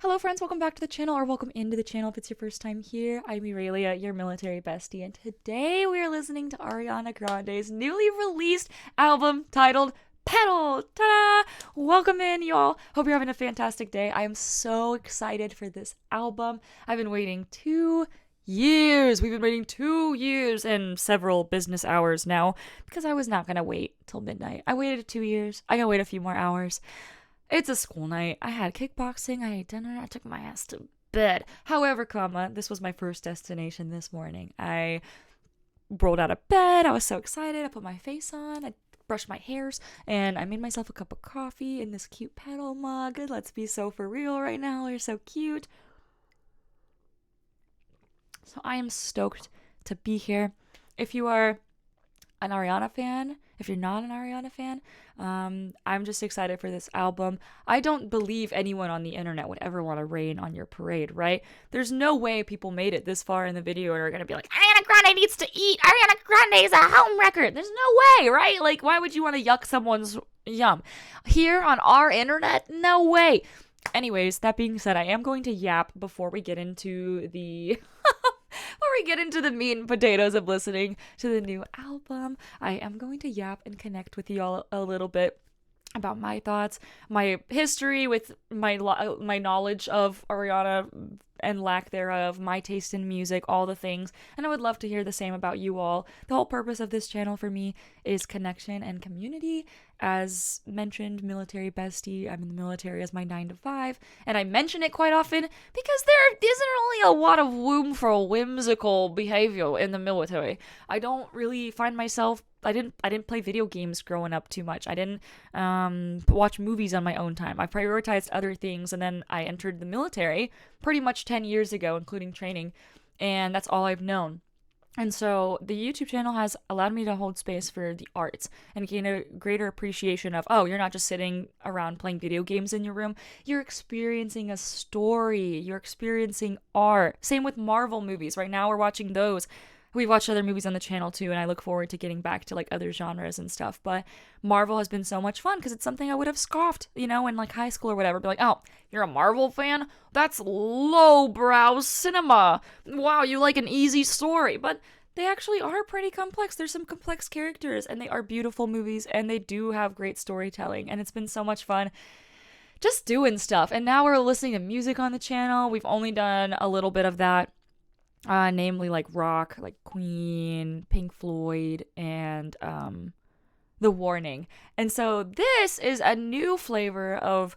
Hello friends, welcome back to the channel, or welcome into the channel if it's your first time here. I'm Aurelia, your military bestie, and today we are listening to Ariana Grande's newly released album titled Petal. Ta-da! Welcome in, y'all. Hope you're having a fantastic day. I am so excited for this album. I've been waiting 2 years. We've been waiting 2 years and several business hours now because I was not going to wait till midnight. I waited 2 years. I gotta wait a few more hours. It's a school night. I had kickboxing, I ate dinner, I took my ass to bed. However, this was my first destination this morning. I rolled out of bed, I was so excited, I put my face on, I brushed my hairs, and I made myself a cup of coffee in this cute Petal mug. Let's be so for real right now, you're so cute. So I am stoked to be here. If you are an Ariana fan, if you're not an Ariana fan, I'm just excited for this album. I don't believe anyone on the internet would ever want to rain on your parade, right? There's no way people made it this far in the video and are going to be like, Ariana Grande needs to eat. Ariana Grande is a home record. There's no way, right? Like, why would you want to yuck someone's yum? Here on our internet? No way. Anyways, that being said, I am going to yap before we get into the meat and potatoes of listening to the new album. I am going to yap and connect with y'all a little bit about my thoughts, my history with my knowledge of Ariana and lack thereof, my taste in music, all the things. And I would love to hear the same about you all. The whole purpose of this channel for me is connection and community. As mentioned, military bestie. I'm in the military as my 9 to 5, and I mention it quite often because there isn't really a lot of room for whimsical behavior in the military. I don't really find myself. I didn't play video games growing up too much. I didn't watch movies on my own time. I prioritized other things, and then I entered the military pretty much 10 years ago, including training, and that's all I've known. And so the YouTube channel has allowed me to hold space for the arts and gain a greater appreciation of, oh, you're not just sitting around playing video games in your room. You're experiencing a story. You're experiencing art. Same with Marvel movies. Right now we're watching those. We've watched other movies on the channel too, and I look forward to getting back to like other genres and stuff. But Marvel has been so much fun because it's something I would have scoffed, in like high school or whatever. Be like, oh, you're a Marvel fan? That's lowbrow cinema. Wow, you like an easy story. But they actually are pretty complex. There's some complex characters, and they are beautiful movies, and they do have great storytelling. And it's been so much fun just doing stuff. And now we're listening to music on the channel. We've only done a little bit of that. Namely like rock, like Queen, Pink Floyd, and The Warning. And so this is a new flavor of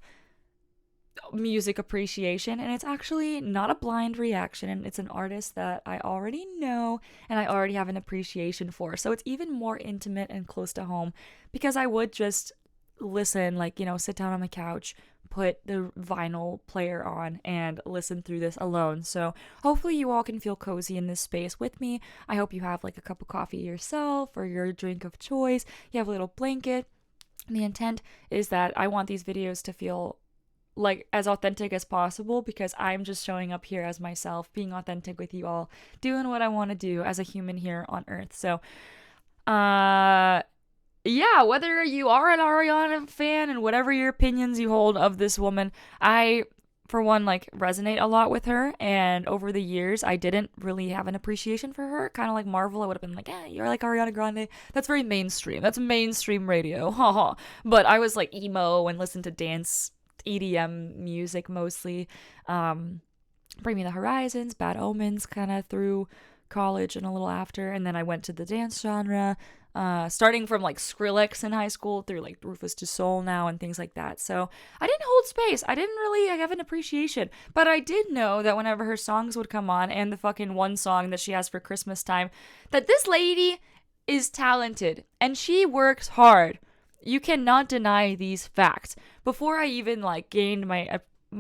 music appreciation, and it's actually not a blind reaction. It's an artist that I already know and I already have an appreciation for. So it's even more intimate and close to home because I would just listen, sit down on my couch, put the vinyl player on, and listen through this alone. So hopefully you all can feel cozy in this space with me. I hope you have like a cup of coffee yourself or your drink of choice. You have a little blanket. And the intent is that I want these videos to feel like as authentic as possible because I'm just showing up here as myself, being authentic with you all, doing what I want to do as a human here on Earth. So, yeah, whether you are an Ariana fan and whatever your opinions you hold of this woman, I, for one, resonate a lot with her. And over the years, I didn't really have an appreciation for her. Kind of like Marvel, I would have been like, you're like Ariana Grande. That's very mainstream. That's mainstream radio. Haha. But I was like emo and listened to dance EDM music mostly. Bring Me the Horizons, Bad Omens kind of through college and a little after. And then I went to the dance genre. Starting from Skrillex in high school through Rufus Du Sol now and things like that. So I didn't hold space. I didn't really have an appreciation. But I did know that whenever her songs would come on, and the fucking one song that she has for Christmas time, that this lady is talented and she works hard. You cannot deny these facts. Before I even gained my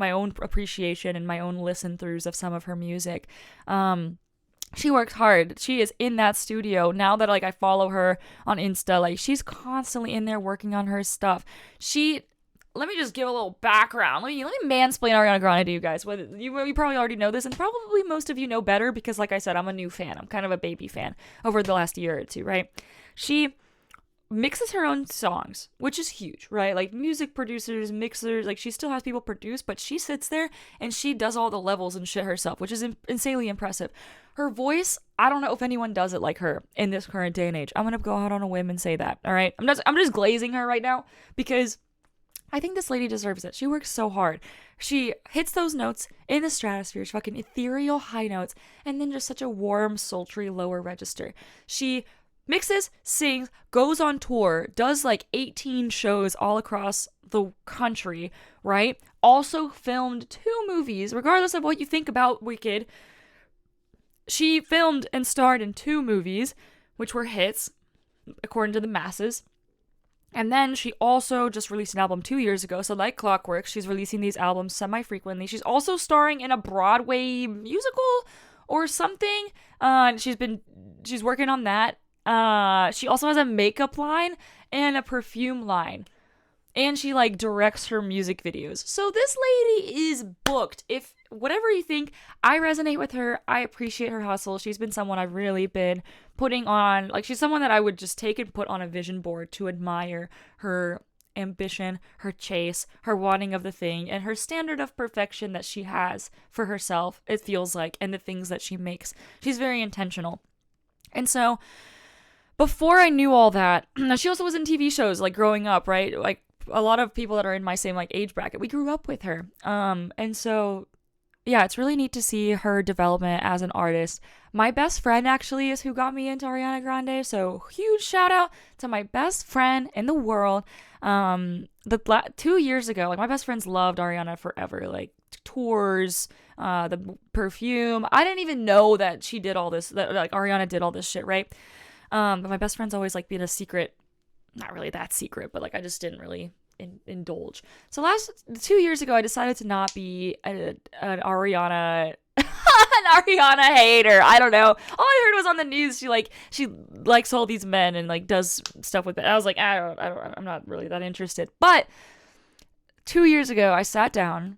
own appreciation and my own listen throughs of some of her music, she works hard. She is in that studio. Now that I follow her on Insta, she's constantly in there working on her stuff. Let me just give a little background. Let me mansplain Ariana Grande to you guys. You probably already know this, and probably most of you know better because, like I said, I'm a new fan. I'm kind of a baby fan over the last year or two, right? She mixes her own songs, which is huge, right? Like music producers, mixers, like she still has people produce, but she sits there and she does all the levels and shit herself, which is insanely impressive. Her voice, I don't know if anyone does it like her in this current day and age. I'm gonna go out on a whim and say that. All right, I'm just glazing her right now because I think this lady deserves it. She works so hard. She hits those notes in the stratosphere, fucking ethereal high notes, and then just such a warm, sultry lower register. She mixes, sings, goes on tour, does like 18 shows all across the country, right? Also filmed 2 movies, regardless of what you think about Wicked. She filmed and starred in 2 movies, which were hits, according to the masses. And then she also just released an album 2 years ago. So like clockwork, she's releasing these albums semi-frequently. She's also starring in a Broadway musical or something. She's working on that. She also has a makeup line and a perfume line. And she like directs her music videos. So this lady is booked. If whatever you think, I resonate with her. I appreciate her hustle. She's been someone I've really been putting on. Like she's someone that I would just take and put on a vision board to admire her ambition, her chase, her wanting of the thing, and her standard of perfection that she has for herself, it feels like, and the things that she makes. She's very intentional. And so before I knew all that, she also was in TV shows like growing up, right? Like a lot of people that are in my same like age bracket, we grew up with her. And so yeah, it's really neat to see her development as an artist. My best friend actually is who got me into Ariana Grande. So huge shout out to my best friend in the world. 2 years ago, like my best friends loved Ariana forever, like tours, the perfume. I didn't even know that she did all this, that like Ariana did all this shit, right? But my best friends always like being a secret, not really that secret, but like I just didn't really indulge. So 2 years ago, I decided to not be an Ariana an Ariana hater. I don't know. All I heard was on the news she likes all these men and like does stuff with it. I was like, I'm not really that interested. But 2 years ago, I sat down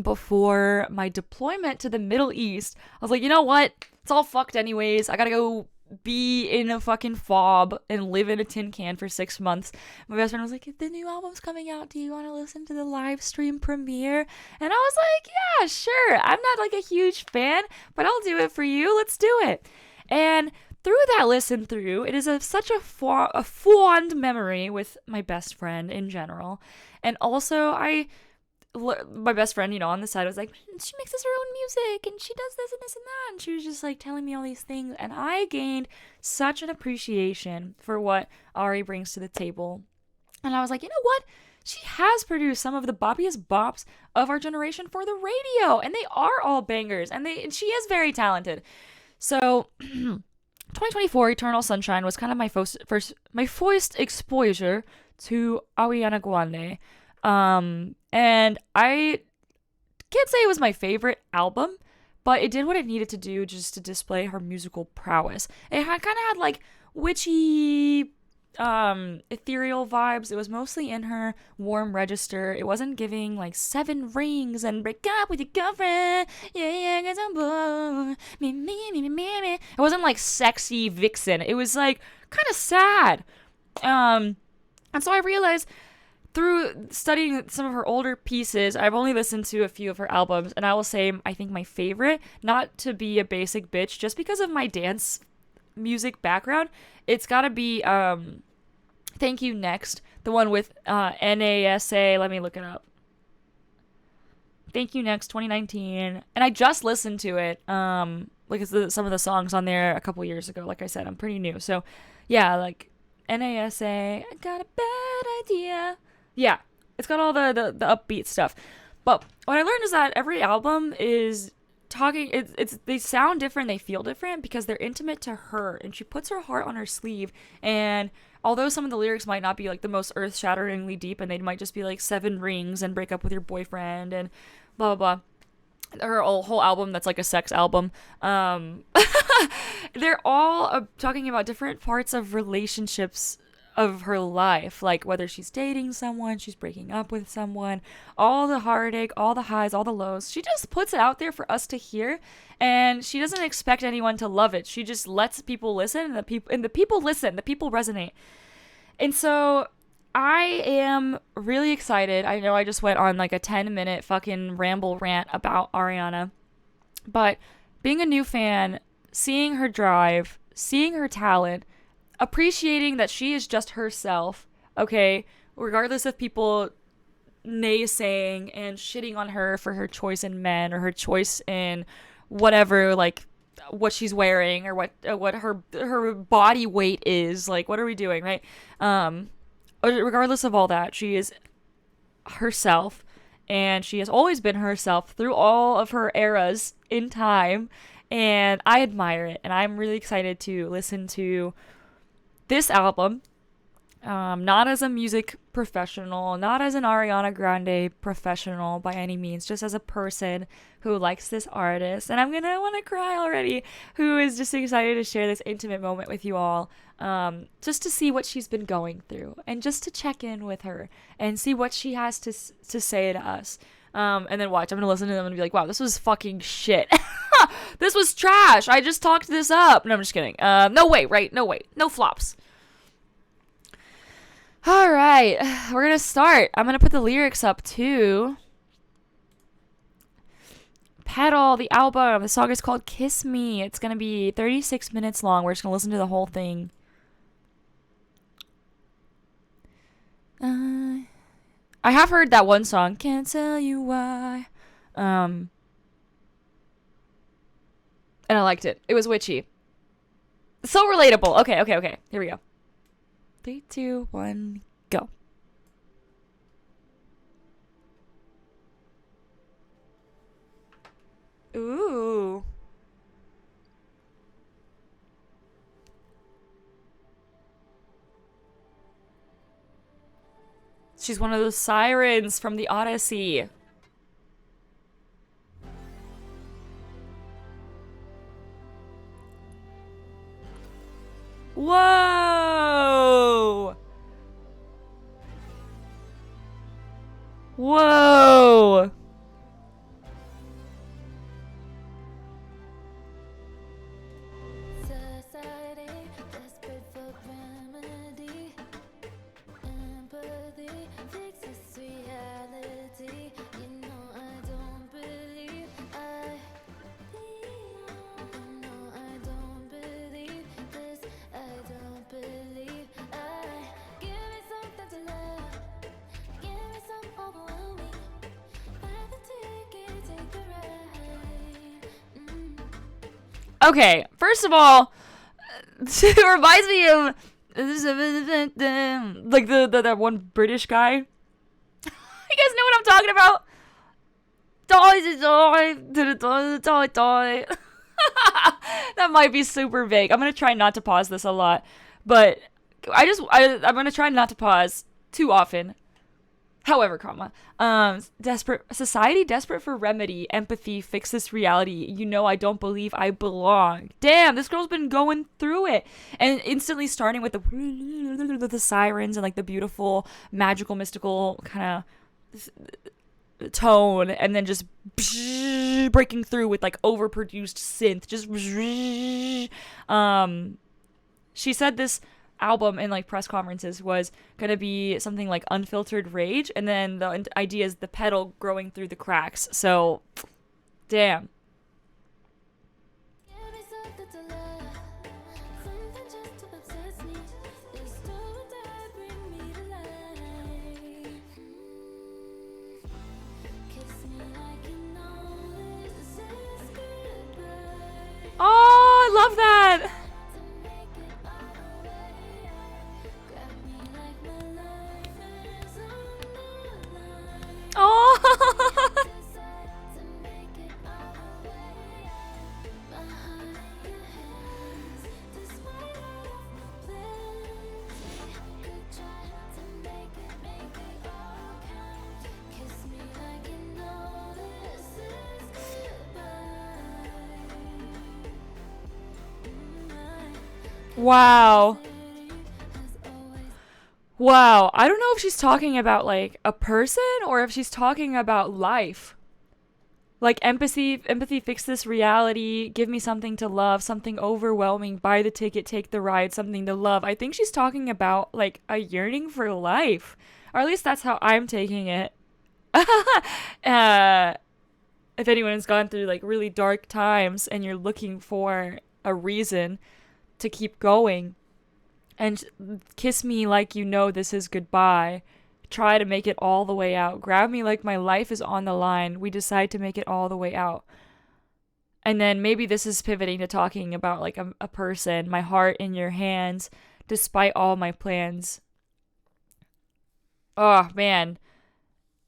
before my deployment to the Middle East. I was like, you know what? It's all fucked anyways. I gotta go be in a fucking fob and live in a tin can for 6 months. My best friend was like, the new album's coming out. Do you want to listen to the live stream premiere? And I was like, yeah, sure. I'm not like a huge fan, but I'll do it for you. Let's do it. And through that listen through, it is such a fond memory with my best friend in general. And also my best friend, on the side was like, she mixes her own music and she does this and this and that. And she was just like telling me all these things. And I gained such an appreciation for what Ari brings to the table. And I was like, you know what? She has produced some of the boppiest bops of our generation for the radio. And they are all bangers. And she is very talented. So 2024 Eternal Sunshine was kind of my first exposure to Ariana Grande. And I can't say it was my favorite album, but it did what it needed to do just to display her musical prowess. It kind of had like witchy, ethereal vibes. It was mostly in her warm register. It wasn't giving like 7 rings and break up with your girlfriend. Yeah, cause I'm bored. Me. It wasn't like sexy vixen. It was like kind of sad. And so I realized through studying some of her older pieces, I've only listened to a few of her albums, and I will say I think my favorite, not to be a basic bitch, just because of my dance music background, it's gotta be Thank You Next, the one with NASA. Let me look it up. Thank You Next 2019, and I just listened to it. Like some of the songs on there a couple years ago. Like I said, I'm pretty new, so yeah, like NASA. I got a bad idea. Yeah, it's got all the upbeat stuff. But what I learned is that every album is talking, they sound different, they feel different because they're intimate to her, and she puts her heart on her sleeve. And although some of the lyrics might not be like the most earth-shatteringly deep, and they might just be like 7 rings and break up with your boyfriend and blah blah blah, her whole album that's like a sex album, they're all talking about different parts of relationships of her life, like whether she's dating someone, she's breaking up with someone, all the heartache, all the highs, all the lows. She just puts it out there for us to hear, and she doesn't expect anyone to love it. She just lets people listen, and the people listen, the people resonate. And so I am really excited. I know I just went on like a 10-minute fucking ramble rant about Ariana, but being a new fan, seeing her drive, seeing her talent, appreciating that she is just herself, okay? Regardless of people naysaying and shitting on her for her choice in men or her choice in whatever, like what she's wearing or what her body weight is, like what are we doing, right? Regardless of all that, she is herself, and she has always been herself through all of her eras in time, and I admire it, and I'm really excited to listen to this album. Not as a music professional, not as an Ariana Grande professional by any means, just as a person who likes this artist. And I'm gonna want to cry already, who is just excited to share this intimate moment with you all. Just to see what she's been going through and just to check in with her and see what she has to say to us. And then watch, I'm gonna listen to them and be like, wow, this was fucking shit. This was trash. I just talked this up. No, I'm just kidding. No way, right? No way. No flops. All right, we're going to start. I'm going to put the lyrics up too. Petal, the album. The song is called Kiss Me. It's going to be 36 minutes long. We're just going to listen to the whole thing. I have heard that one song, Can't Tell You Why. And I liked it. It was witchy. So relatable. Okay. Here we go. 3, 2, 1, go. Ooh. She's one of those sirens from the Odyssey. Whoa! Whoa! Okay, first of all, it reminds me of like the that one British guy. You guys know what I'm talking about? Die. That might be super vague. I'm gonna try not to pause this a lot, but I'm gonna try not to pause too often. However, society desperate for remedy, empathy, fix this reality. You know, I don't believe I belong. Damn, this girl's been going through it. And instantly starting with the sirens and like the beautiful, magical, mystical kind of tone, and then just breaking through with like overproduced synth. She said this album in like press conferences was gonna be something like unfiltered rage, and then the idea is the petal growing through the cracks. So damn. Oh, I love that. Oh. Wow. Wow. I don't know if she's talking about like a person or if she's talking about life. Like empathy fix this reality, give me something to love, something overwhelming, buy the ticket, take the ride, something to love. I think she's talking about like a yearning for life, or at least that's how I'm taking it. uh, if anyone's gone through like really dark times and you're looking for a reason to keep going, and kiss me like you know this is goodbye. Try to make it all the way out. Grab me like my life is on the line. We decide to make it all the way out. And then maybe this is pivoting to talking about like a person, my heart in your hands, despite all my plans. Oh, man.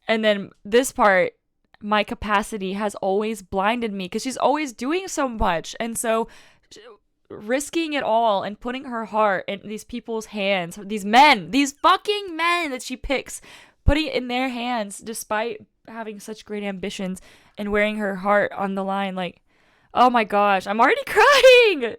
And then this part, my capacity has always blinded me because she's always doing so much. And so risking it all and putting her heart in these people's hands, these fucking men that she picks, putting it in their hands despite having such great ambitions and wearing her heart on the line. Like, oh my gosh, I'm already crying.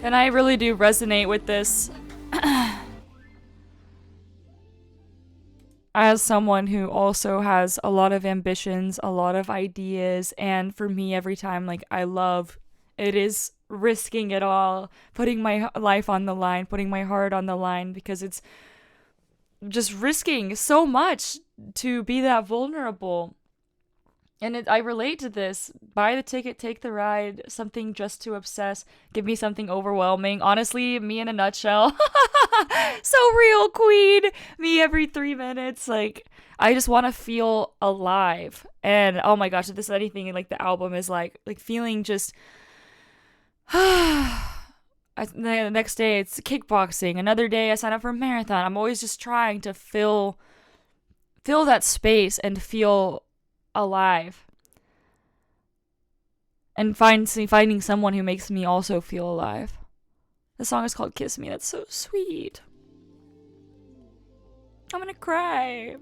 And I really do resonate with this as someone who also has a lot of ambitions, a lot of ideas, and for me, every time, like, it is risking it all, putting my life on the line, putting my heart on the line, because it's just risking so much to be that vulnerable. And I relate to this. Buy the ticket, take the ride, something just to obsess, give me something overwhelming. Honestly, me in a nutshell. So real, queen. Me every 3 minutes. Like, I just want to feel alive. And oh my gosh, if this is anything like the album is like feeling just... the next day it's kickboxing. Another day I sign up for a marathon. I'm always just trying to fill that space and feel alive, and finding someone who makes me also feel alive. The song is called Kiss Me. That's so sweet. I'm gonna cry.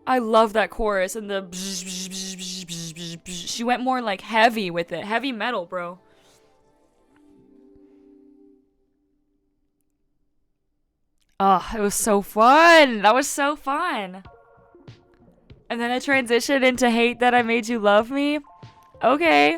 I love that chorus and the she went more like heavy with it. Heavy metal, bro. Oh, it was so fun. That was so fun. And then it transitioned into Hate That I Made You Love Me. Okay.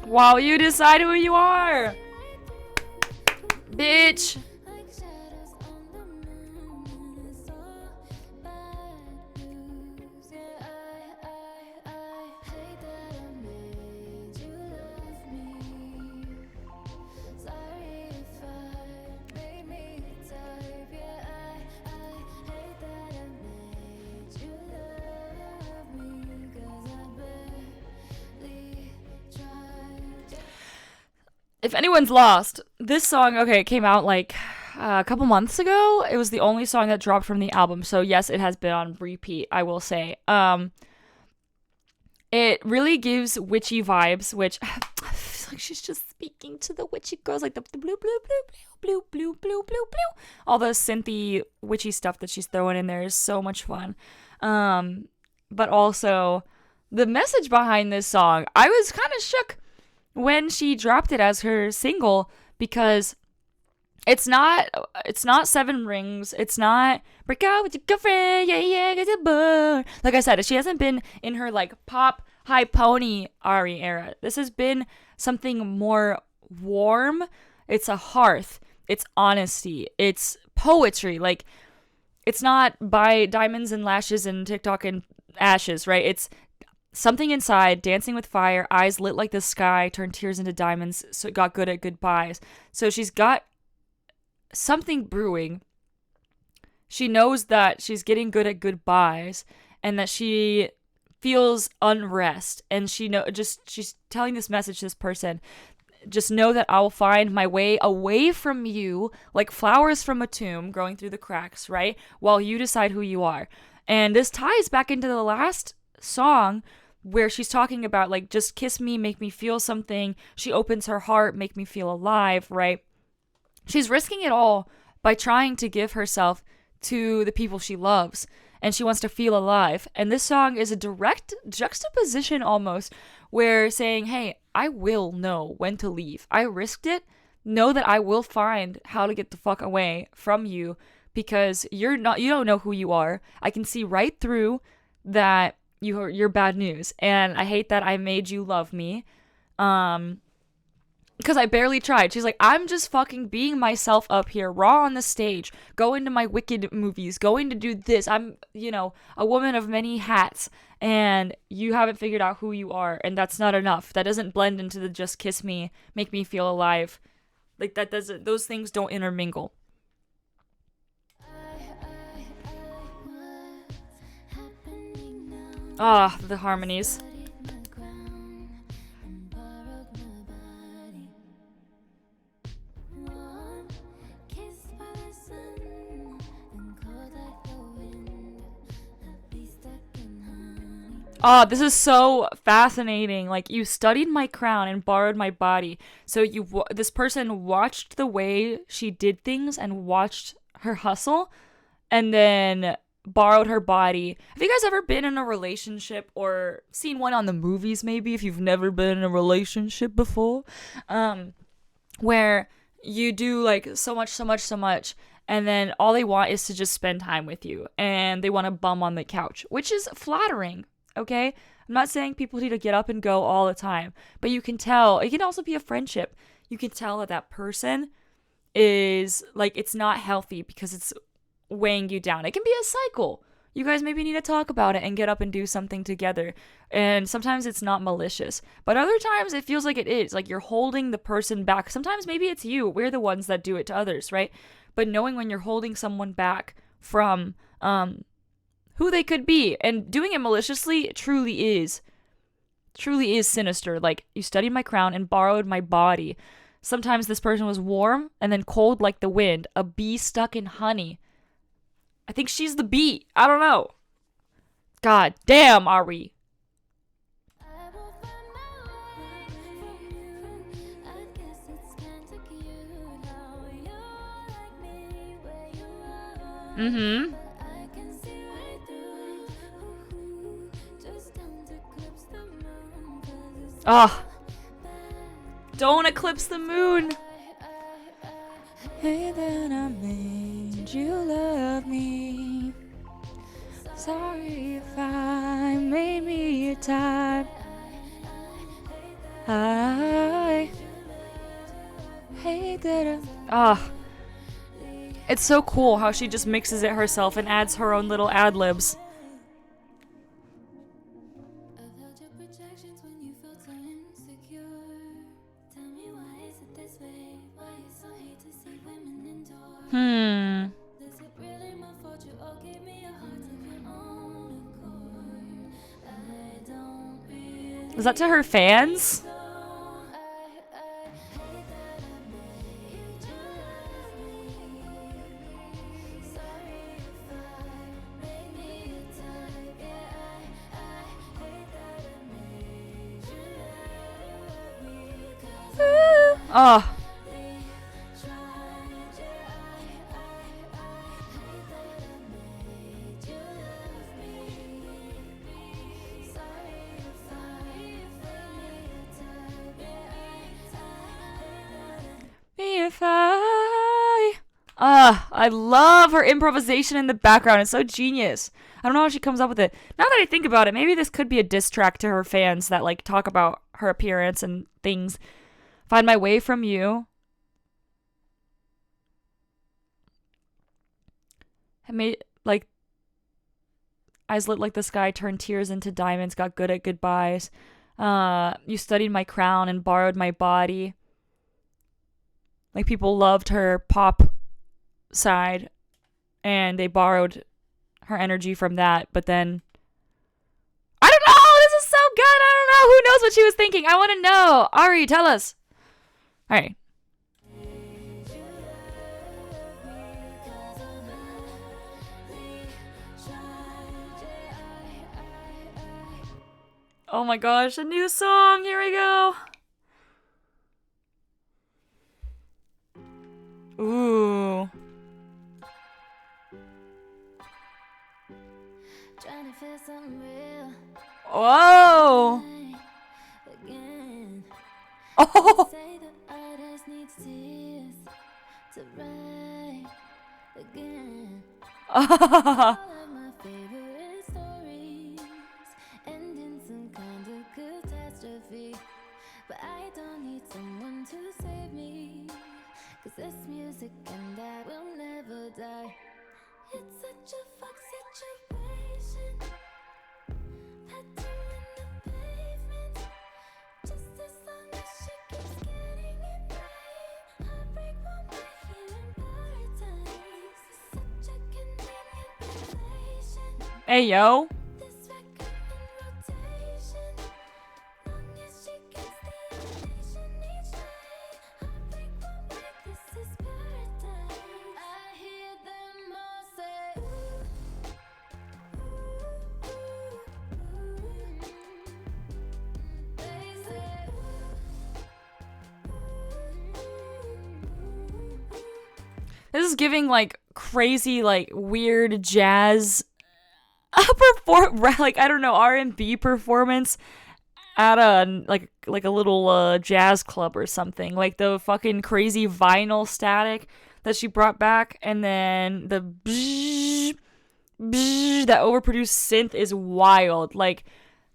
While you decide who you are. Bitch. If anyone's lost, this song, okay, it came out like a couple months ago. It was the only song that dropped from the album. So yes, it has been on repeat, I will say. It really gives witchy vibes, which I feel like she's just speaking to the witchy girls, like the blue, blue, blue, blue, blue, blue, blue, blue, blue. All the synthy, witchy stuff that she's throwing in there is so much fun. But also, the message behind this song, I was kind of shook when she dropped it as her single, because it's not Seven Rings. It's not break out with your girlfriend. Yeah, yeah, get a burn. Like I said, she hasn't been in her like pop high pony Ari era. This has been something more warm. It's a hearth. It's honesty. It's poetry. Like, it's not by diamonds and lashes and TikTok and ashes, right? It's something inside, dancing with fire, eyes lit like the sky, turned tears into diamonds, so it got good at goodbyes. So she's got something brewing. She knows that she's getting good at goodbyes and that she feels unrest, and she's telling this message to this person: just know that I will find my way away from you like flowers from a tomb growing through the cracks, right? While you decide who you are. And this ties back into the last song where she's talking about like, just kiss me, make me feel something. She opens her heart, make me feel alive, right? She's risking it all by trying to give herself to the people she loves, and she wants to feel alive. And this song is a direct juxtaposition almost, where saying, hey, I will know when to leave. I risked it. Know that I will find how to get the fuck away from you, because you don't know who you are. I can see right through that you're bad news, and I hate that I made you love me. Because I barely tried. She's like, I'm just fucking being myself up here, raw on the stage, going to my Wicked movies, going to do this. I'm, a woman of many hats, and you haven't figured out who you are, and that's not enough. That doesn't blend into the just kiss me, make me feel alive. Like, those things don't intermingle. Ah, the harmonies. Oh, this is so fascinating. Like, you studied my crown and borrowed my body. So this person watched the way she did things and watched her hustle, and then borrowed her body. Have you guys ever been in a relationship or seen one on the movies, maybe, if you've never been in a relationship before? Where you do like so much, and then all they want is to just spend time with you, and they want to bum on the couch, which is flattering. Okay? I'm not saying people need to get up and go all the time, but you can tell. It can also be a friendship. You can tell that person is like, it's not healthy because it's weighing you down. It can be a cycle. You guys maybe need to talk about it and get up and do something together. And sometimes it's not malicious, but other times it feels like it is. Like, you're holding the person back. Sometimes maybe it's you. We're the ones that do it to others, right? But knowing when you're holding someone back from who they could be, and doing it maliciously truly is sinister. Like, you studied my crown and borrowed my body. Sometimes this person was warm and then cold like the wind, a bee stuck in honey. I think she's the bee. I don't know. God damn, Ari. Mm-hmm. Oh, don't eclipse the moon. Hey, then I made you love me. Sorry if I made me your type. I hate that. It's so cool how she just mixes it herself and adds her own little ad libs. Was that to her fans? Oh. If I love her improvisation in the background. It's so genius. I don't know how she comes up with it. Now that I think about it, maybe this could be a diss track to her fans that like talk about her appearance and things. Find my way from you. I made like eyes lit like the sky, turned tears into diamonds, got good at goodbyes. You studied my crown and borrowed my body. Like people loved her pop side and they borrowed her energy from that, but then I don't know, this is so good. I don't know, who knows what she was thinking? I want to know. Ari, tell us. All right. Oh my gosh, a new song. Here we go. Ooh. Whoa. Oh. But I don't need someone to save me, 'cause this music and I will never die. It's such a fuck situation. Petal in the pavement. Just as long as she keeps getting it right. Heartbreak won't be here in paradise. Such a convenient revelation. Hey, yo. This record in rotation. Long as she gets the elevation each night. Heartbreak won't break, this is paradise. I hear them all say, ooh, ooh, ooh, ooh. They say, ooh, ooh, ooh. This is giving like crazy, like weird jazz like I don't know, R&B performance at a like a little jazz club or something. Like the fucking crazy vinyl static that she brought back, and then the bzz, bzz, that overproduced synth is wild. Like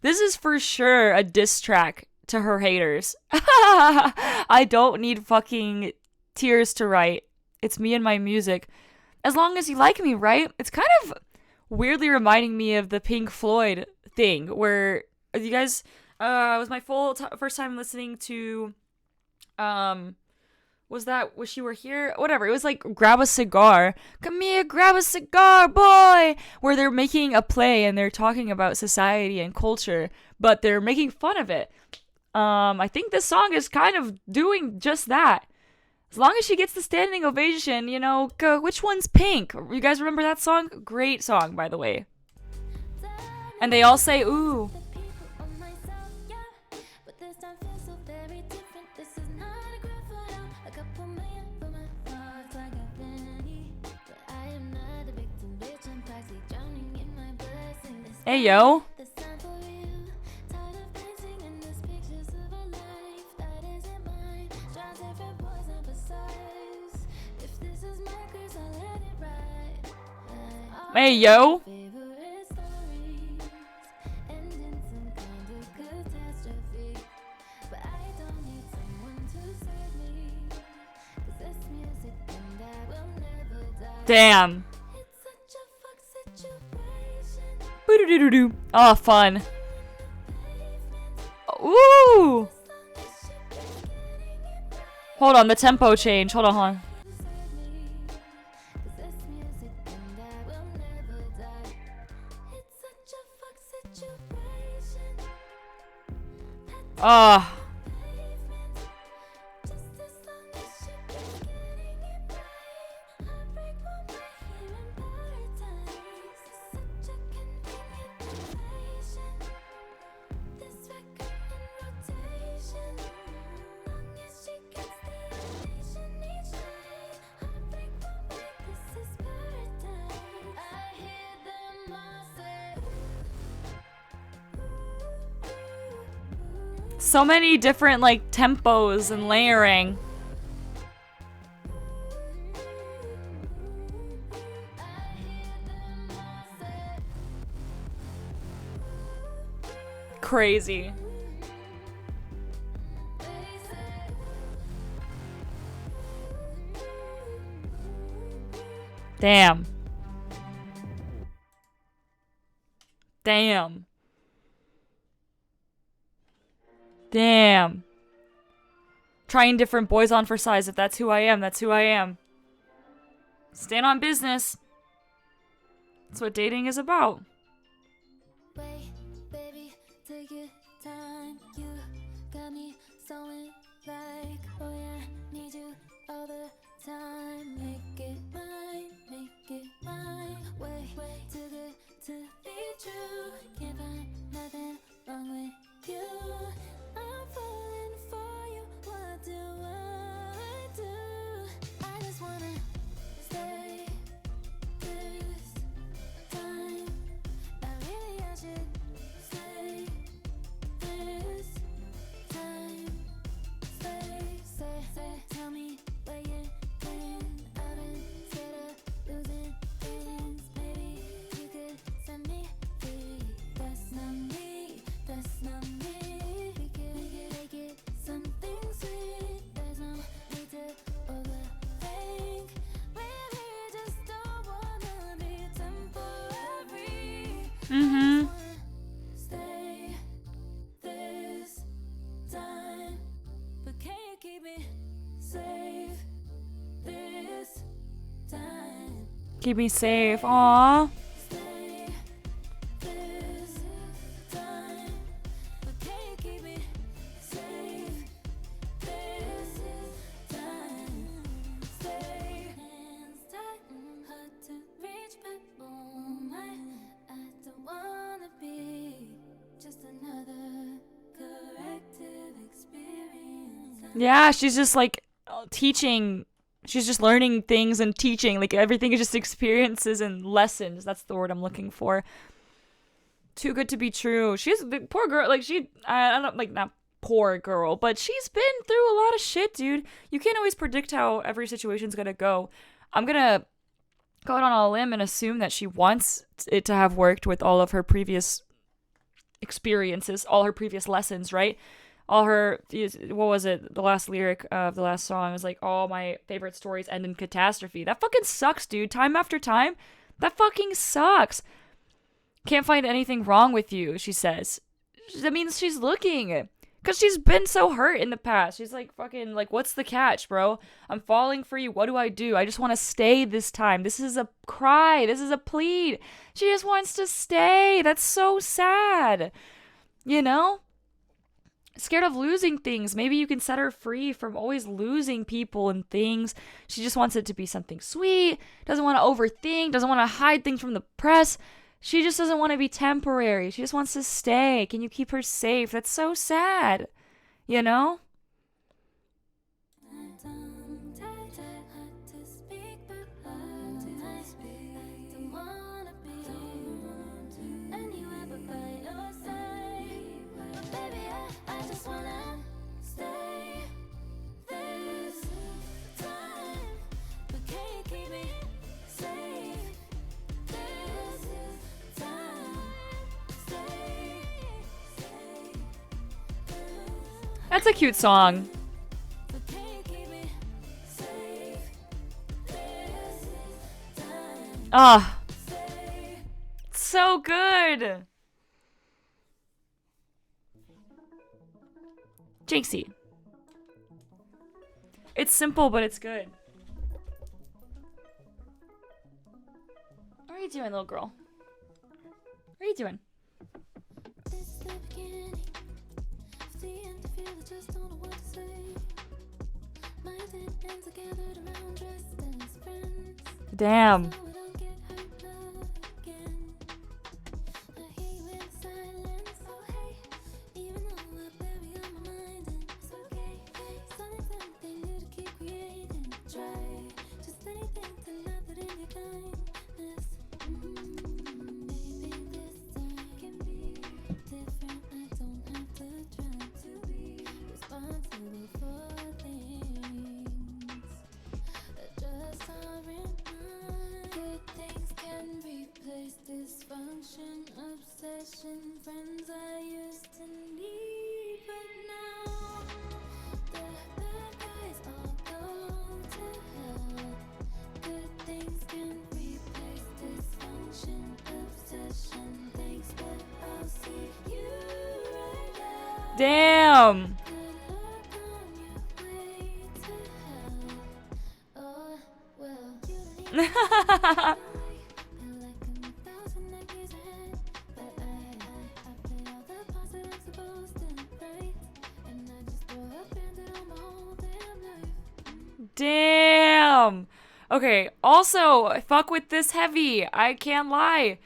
this is for sure a diss track to her haters. I don't need fucking tears to write. It's me and my music. As long as you like me, right? It's kind of weirdly reminding me of the Pink Floyd thing, where you guys, it was my first time listening to, Wish You Were Here? Whatever. It was like Grab a Cigar. Come here, grab a cigar, boy! Where they're making a play and they're talking about society and culture, but they're making fun of it. I think this song is kind of doing just that. As long as she gets the standing ovation, you know, which one's Pink? You guys remember that song? Great song, by the way. And they all say, ooh. Hey, yo. Hey, yo. Damn. Boo-doo-doo-doo-doo. Oh, fun. Ooh. Hold on, the tempo change. Hold on. Ah. So many different like tempos and layering. Crazy. Damn. Damn. Damn. Trying different boys on for size. If that's who I am, that's who I am. Stand on business. That's what dating is about. Wait, baby, take your time. You got me so in like, oh yeah, need you all the time. Make it mine, make it mine. Wait, too good to be true. Can't find nothing wrong with you. I'm falling for you. What do I do? I just wanna stay this time. Not really, I should stay this time. Stay, tell me where you been. I've been scared of losing things. Maybe you could set me free. That's not me, that's not me. We could make it something sweet. There's no need to overthink. We're here, just don't wanna be temporary. Mm-hmm. Stay this time, but can you keep me safe this time? Keep me safe. Aww. Stay this time, but can you keep me safe this time? Stay hands tight, hard to reach, but oh my, I don't wanna be just another corrective experience. Yeah, she's just like teaching. She's just learning things and teaching. Like everything is just experiences and lessons. That's the word I'm looking for. Too good to be true. She's the poor girl. Like I don't like not poor girl, but she's been through a lot of shit, dude. You can't always predict how every situation's gonna go. I'm gonna go out on a limb and assume that she wants it to have worked with all of her previous experiences, all her previous lessons, right? All her, what was it? The last lyric of the last song was like, all my favorite stories end in catastrophe. That fucking sucks, dude. Time after time. That fucking sucks. Can't find anything wrong with you, she says. That means she's looking. Because she's been so hurt in the past. She's like, fucking, like, what's the catch, bro? I'm falling for you. What do? I just want to stay this time. This is a cry. This is a plead. She just wants to stay. That's so sad. You know? Scared of losing things. Maybe you can set her free from always losing people and things. She just wants it to be something sweet. Doesn't want to overthink. Doesn't want to hide things from the press. She just doesn't want to be temporary. She just wants to stay. Can you keep her safe? That's so sad. You know? That's a cute song. Ah, so good. JC. It's simple, but it's good. What are you doing, little girl? What are you doing? Damn. Damn. Damn. Okay, also, fuck with this heavy. I can't lie.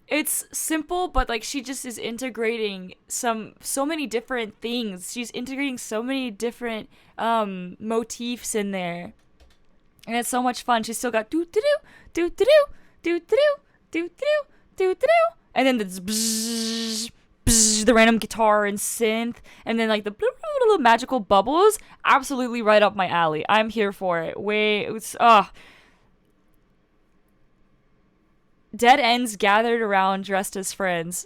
It's simple, but like she just is integrating so many different things. She's integrating so many different motifs in there. And it's so much fun. She's still got do do do do do do do do do do do, and then the bzzz, bzzz, the random guitar and synth, and then like the little magical bubbles. Absolutely right up my alley. I'm here for it. Dead ends gathered around dressed as friends.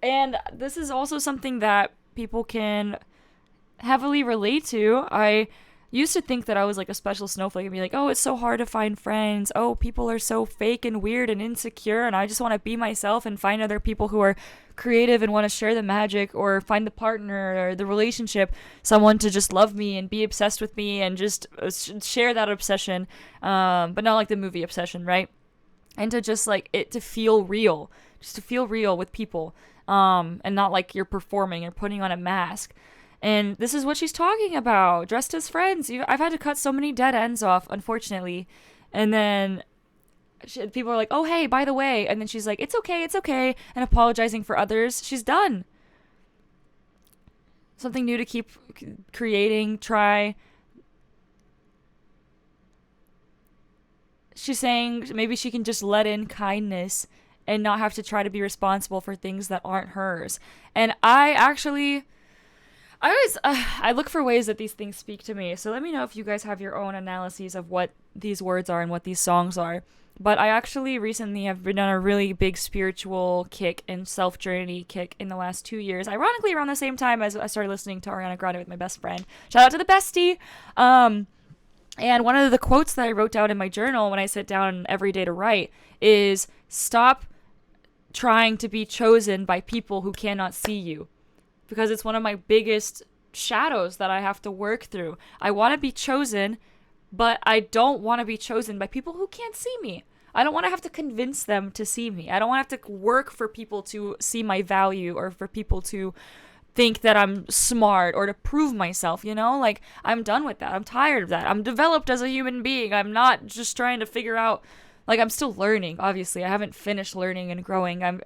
And this is also something that people can heavily relate to. I used to think that I was like a special snowflake and be like, oh, it's so hard to find friends. Oh, people are so fake and weird and insecure, and I just want to be myself and find other people who are creative and want to share the magic, or find the partner or the relationship, someone to just love me and be obsessed with me and just share that obsession, but not like the movie Obsession, right? And to just like it to feel real, just to feel real with people, and not like you're performing or putting on a mask. And this is what she's talking about, dressed as friends. I've had to cut so many dead ends off, unfortunately. And then people are like, oh, hey, by the way. And then she's like, it's okay. And apologizing for others. She's done. Something new to keep creating, try. She's saying maybe she can just let in kindness and not have to try to be responsible for things that aren't hers. And I look for ways that these things speak to me. So let me know if you guys have your own analyses of what these words are and what these songs are. But I actually recently have been on a really big spiritual kick and self-journey kick in the last 2 years. Ironically, around the same time as I started listening to Ariana Grande with my best friend. Shout out to the bestie. And one of the quotes that I wrote down in my journal when I sit down every day to write is, stop trying to be chosen by people who cannot see you. Because it's one of my biggest shadows that I have to work through. I want to be chosen, but I don't want to be chosen by people who can't see me. I don't want to have to convince them to see me. I don't want to have to work for people to see my value, or for people to think that I'm smart, or to prove myself, you know? Like, I'm done with that. I'm tired of that. I'm developed as a human being. I'm not just trying to figure out, like, I'm still learning, obviously. I haven't finished learning and growing. I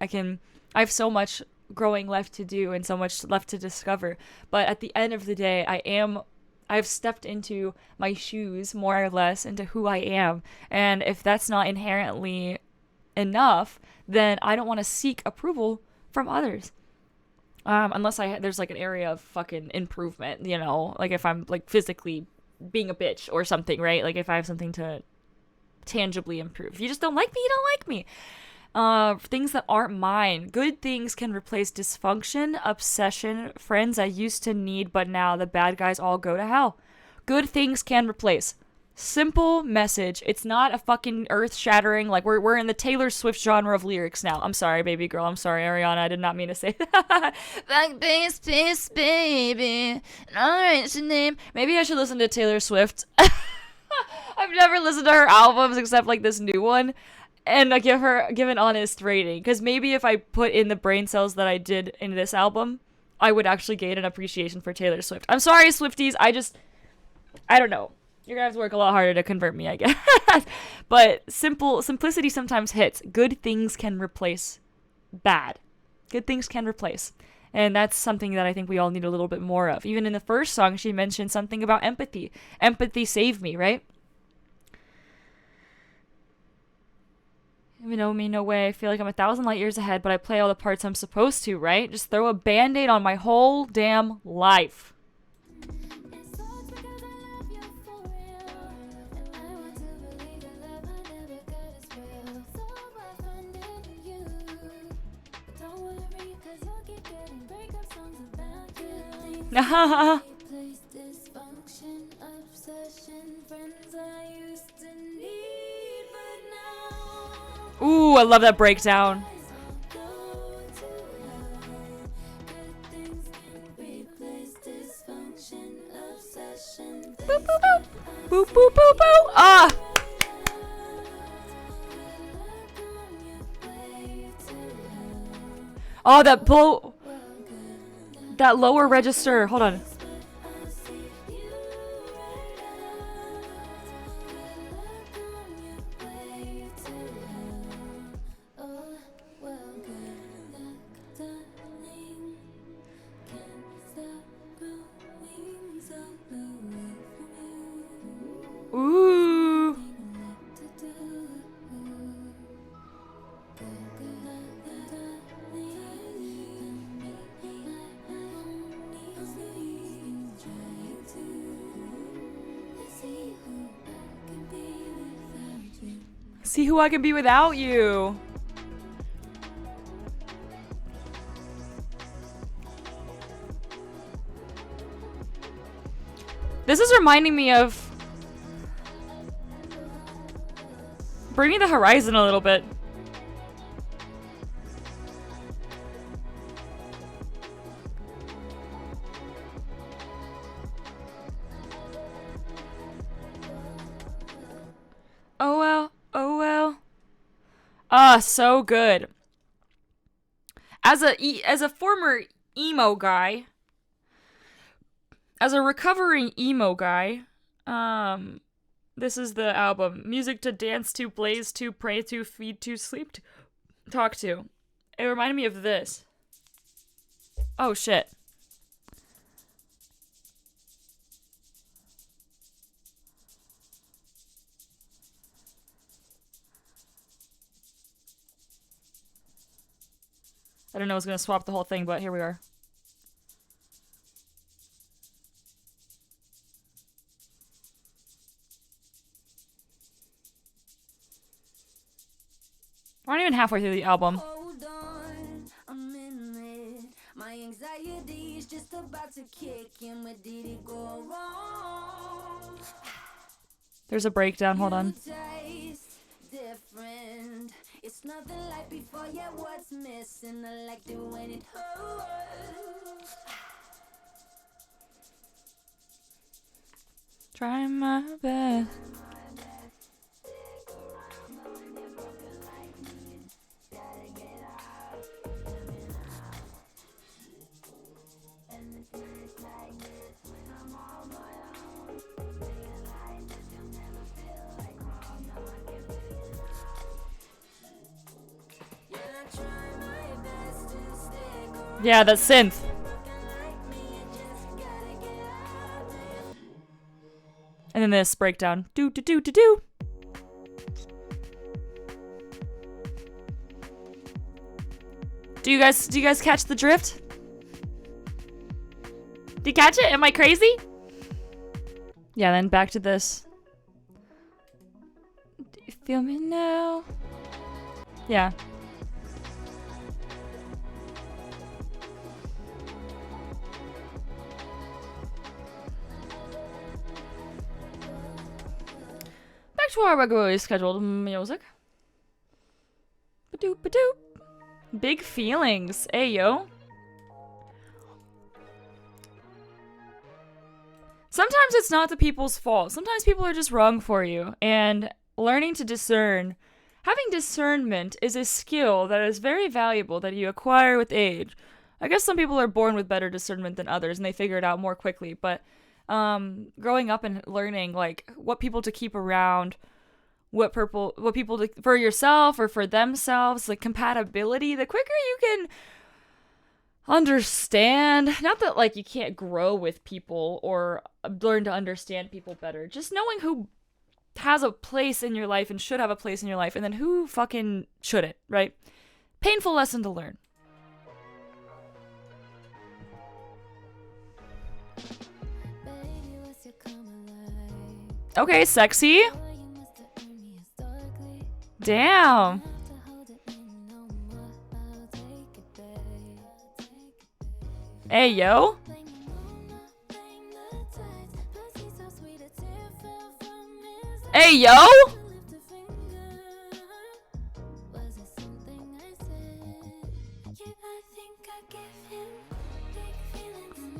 have so much growing left to do and so much left to discover. But at the end of the day, I've stepped into my shoes, more or less, into who I am. And if that's not inherently enough, then I don't want to seek approval from others. Unless there's like an area of fucking improvement, you know, like if I'm like physically being a bitch or something, right? Like if I have something to tangibly improve. If you just don't like me, you don't like me. Things that aren't mine. Good things can replace dysfunction, obsession, friends I used to need, but now the bad guys all go to hell. Good things can replace. Simple message. It's not a fucking earth-shattering, like we're in the Taylor Swift genre of lyrics now. I'm sorry, baby girl. I'm sorry, Ariana. I did not mean to say that. Like this, baby. Alright, your name. Maybe I should listen to Taylor Swift. I've never listened to her albums except like this new one, and I give an honest rating. Because maybe if I put in the brain cells that I did in this album, I would actually gain an appreciation for Taylor Swift. I'm sorry, Swifties. I don't know. You're gonna have to work a lot harder to convert me, I guess. But simplicity sometimes hits. Good things can replace bad. Good things can replace. And that's something that I think we all need a little bit more of. Even in the first song, she mentioned something about empathy. Empathy saved me, right? You know me, no way. I feel like I'm 1,000 light years ahead, but I play all the parts I'm supposed to, right? Just throw a band-aid on my whole damn life. Ooh, I love that breakdown. boop, boop, boop. Boop, boop, boop, boop. Ah! Oh, that lower register. Hold on. Ooh. See who I can be without you. This is reminding me of Bring Me the Horizon a little bit. Oh well, oh well. Ah, so good. As a former emo guy, as a recovering emo guy, this is the album. Music to dance to, blaze to, pray to, feed to, sleep to, talk to. It reminded me of this. Oh shit. I don't know, I was gonna swap the whole thing, but here we are. We're not even halfway through the album. Hold on a minute. My anxiety is just about to kick in. Where did it go wrong? There's a breakdown, hold on. Taste different. It's nothing like before, yeah, what's missing? I like it when it hurts. Try my best. Yeah, that synth. And then this breakdown. Do do do do do. Do you guys catch the drift? Do you catch it? Am I crazy? Yeah, then back to this. Do you feel me now? Yeah. Back to our regularly scheduled music. Ba-doop, ba-doop. Big feelings. Hey, yo. Sometimes it's not the people's fault. Sometimes people are just wrong for you. And learning to discern, having discernment is a skill that is very valuable that you acquire with age. I guess some people are born with better discernment than others and they figure it out more quickly. But growing up and learning like what people to keep around, what people to, for yourself or for themselves, like compatibility, the quicker you can understand, not that like you can't grow with people or learn to understand people better, just knowing who has a place in your life and should have a place in your life and then who fucking shouldn't, right? Painful lesson to learn. Okay, sexy. Damn. Hey, yo. Hey, yo.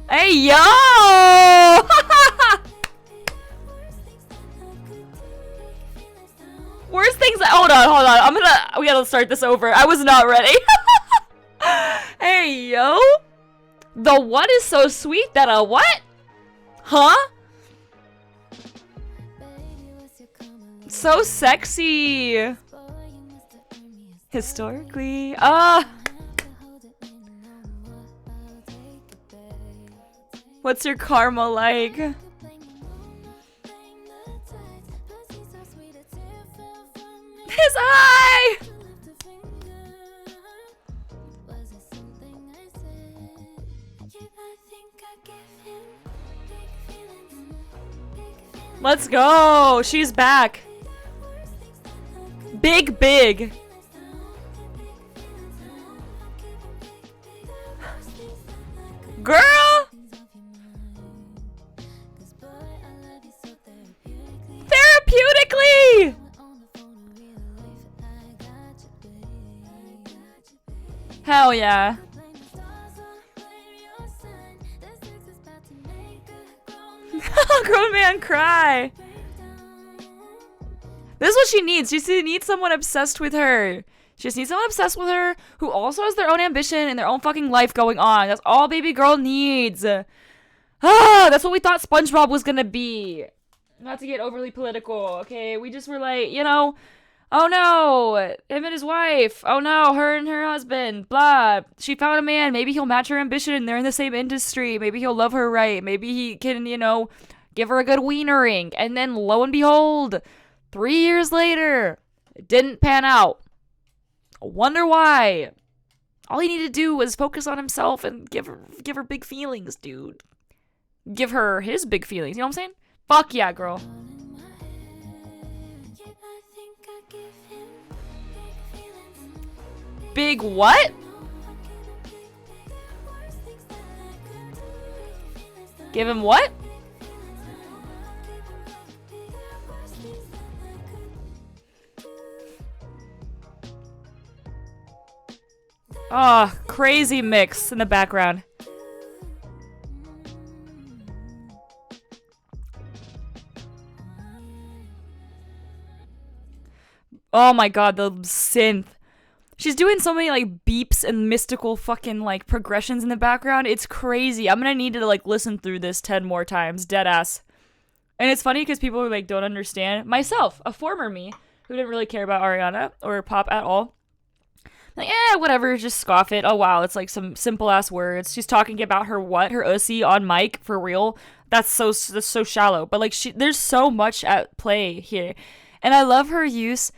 Hey, yo. Hold on. We gotta start this over. I was not ready. Hey, yo. The what is so sweet that a what? Huh? So sexy. Historically. What's your karma like? His eye! Let's go! She's back. Big. Girl! Therapeutically! Hell yeah. Grown man cry. This is what she needs. She needs someone obsessed with her. She just needs someone obsessed with her who also has their own ambition and their own fucking life going on. That's all baby girl needs. That's what we thought SpongeBob was gonna be. Not to get overly political, okay? We just were like, you know, oh no, him and his wife. Oh no, her and her husband. Blah. She found a man. Maybe he'll match her ambition. They're in the same industry. Maybe he'll love her right. Maybe he can, you know, give her a good wienering. And then lo and behold, 3 years later, it didn't pan out. I wonder why. All he needed to do was focus on himself and give her big feelings, dude. Give her his big feelings. You know what I'm saying? Fuck yeah, girl. Big what? Give him what? Oh, crazy mix in the background. Oh my god, the synth. She's doing so many like beeps and mystical fucking like progressions in the background. It's crazy. I'm gonna need to like listen through this 10 more times, dead ass. And it's funny because people like don't understand. Myself, a former me, who didn't really care about Ariana or pop at all. Like, whatever, just scoff it. Oh wow, it's like some simple ass words. She's talking about her what? Her ussy on mic, for real. That's so shallow. But like there's so much at play here. And I love her use.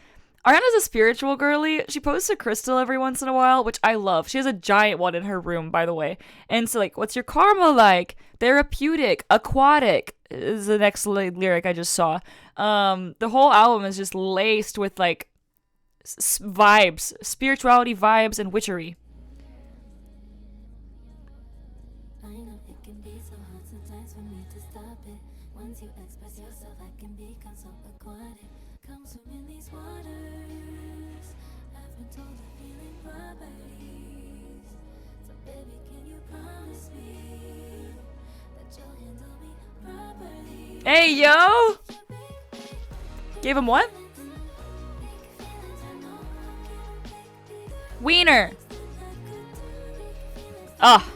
Ariana's a spiritual girly. She posts a crystal every once in a while, which I love. She has a giant one in her room, by the way. And so, like, what's your karma like? Therapeutic, aquatic is the next lyric I just saw. The whole album is just laced with, like, vibes, spirituality vibes, and witchery. I know it can be so hard sometimes for me to stop it. Once you express yourself, I can become so aquatic. Come swim in these waters. I've been told the healing properties. So baby, can you promise me that you'll handle me properly? Hey, yo! Gave him what? Wiener. Ah.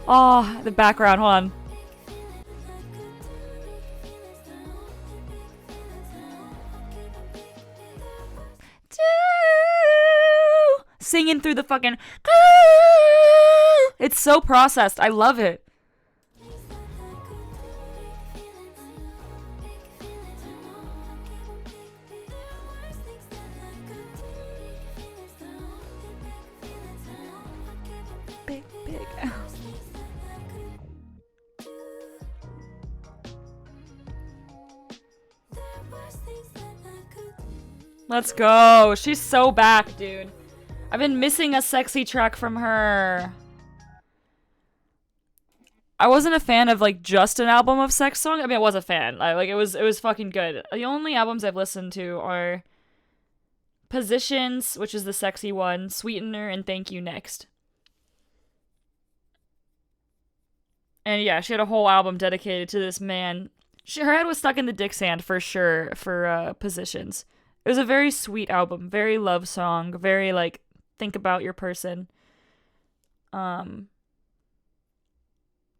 Oh, the background, hold on. Singing through the fucking. It's so processed. I love it. Big. Let's go. She's so back, dude. I've been missing a sexy track from her. I wasn't a fan of like just an album of sex song. I mean, I was a fan. Like it was fucking good. The only albums I've listened to are Positions, which is the sexy one, Sweetener, and Thank You Next. And yeah, she had a whole album dedicated to this man Her head was stuck in the dick sand for sure for Positions. It was a very sweet album, very love song, very like think about your person. Um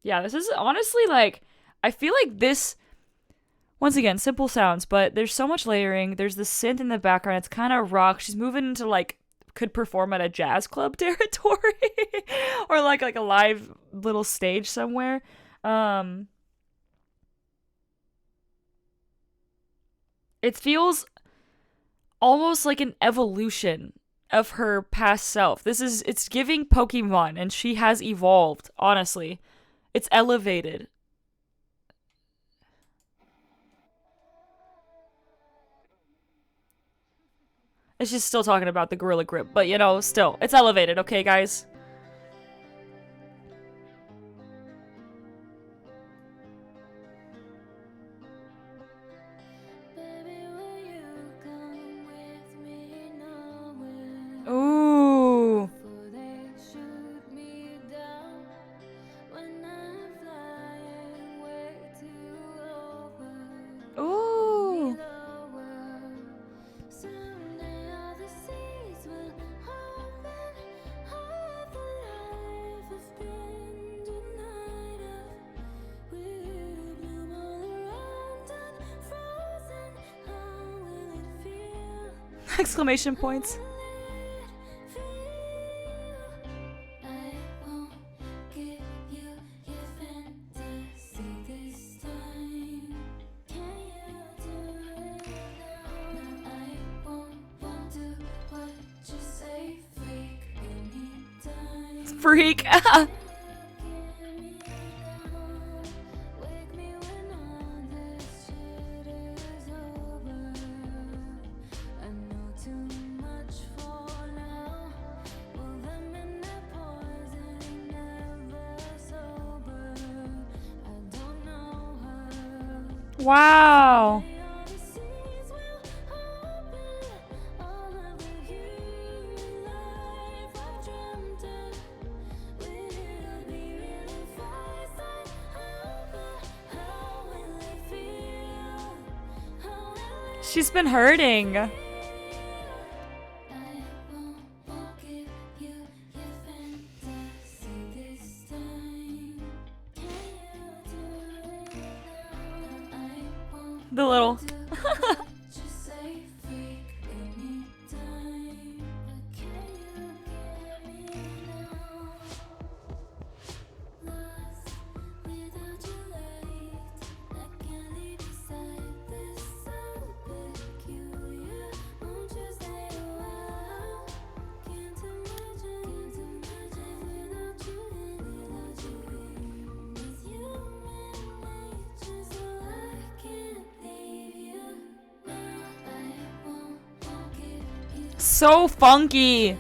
yeah, this is honestly like I feel like this once again, simple sounds, but there's so much layering. There's the synth in the background. It's kind of rock. She's moving into like could perform at a jazz club territory or like a live little stage somewhere. It feels almost like an evolution of her past self. It's giving Pokemon and she has evolved, honestly. It's elevated. It's just still talking about the Gorilla Grip, but you know, still, it's elevated, okay, guys? Ooh. Ooh. Exclamation points. Freak. Wow. She's been hurting. The little. So funky.